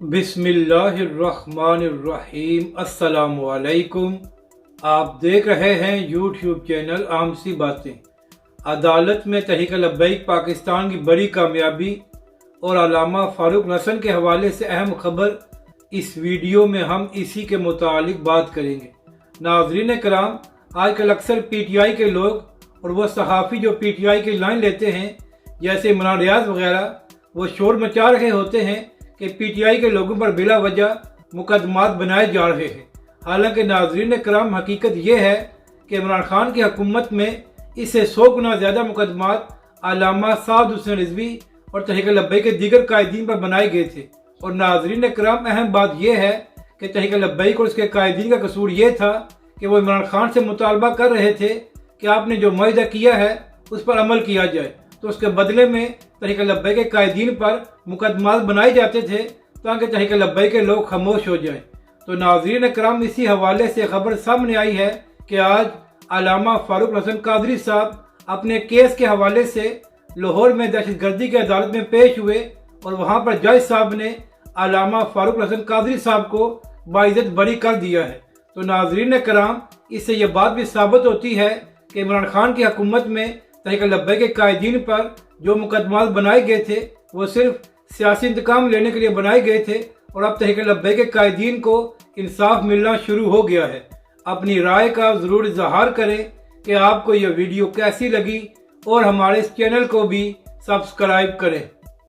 बिस्मिल्लाहिर्रहमानिर्रहीम। अस्सलामुअलैकुम। आप देख रहे हैं यूट्यूब चैनल आम सी बातें। अदालत में तहरीक लब्बैक पाकिस्तान की बड़ी कामयाबी और अल्लामा फारूक हसन के हवाले से अहम खबर, इस वीडियो में हम इसी के मुतालिक बात करेंगे। नाज़रीन कराम, आजकल अक्सर पीटीआई के लोग और वो सहाफ़ी जो पीटीआई की लाइन लेते हैं, जैसे इमरान रियाज वगैरह, वो शोर मचा रहे होते हैं कि पीटीआई के लोगों पर बिला वजह मुकदमात बनाए जा रहे हैं। हालांकि नाज़रीन कराम, हकीकत ये है कि इमरान खान की हुकूमत में इससे 100 गुना ज़्यादा मुकदमात अल्लामा साद हुसैन रिजवी और तहरीक लब्बैक के दीगर कायदीन पर बनाए गए थे। और नाज़रीन कराम, अहम बात यह है कि तहरीक लब्बैक और उसके कायदीन का कसूर ये था कि वो इमरान खान से मुतालबा कर रहे थे कि आपने जो मुआहदा किया है उस पर अमल किया जाए, तो उसके बदले में तहरीक लब्बैक के कायदीन पर मुकदमात बनाए जाते थे ताकि तहरीक लब्बैक के लोग खामोश हो जाएं। तो नाज़रीन कराम, इसी हवाले से खबर सामने आई है कि आज अल्लामा फारूक हसन कादरी साहब अपने केस के हवाले से लाहौर में दहशतगर्दी की अदालत में पेश हुए और वहाँ पर जज साहब ने अल्लामा फारूक हसन कादरी साहब को बाइज्जत बरी कर दिया है। तो नाज़रीन कराम, इससे यह बात भी साबित होती है कि इमरान खान की हुकूमत में तहरीक लब्बैक के कायदीन पर जो मुकदमात बनाए गए थे वो सिर्फ सियासी इंतकाम लेने के लिए बनाए गए थे और अब तहरीक लब्बैक के कायदीन को इंसाफ मिलना शुरू हो गया है। अपनी राय का ज़रूर इज़हार करें कि आपको यह वीडियो कैसी लगी और हमारे इस चैनल को भी सब्सक्राइब करें।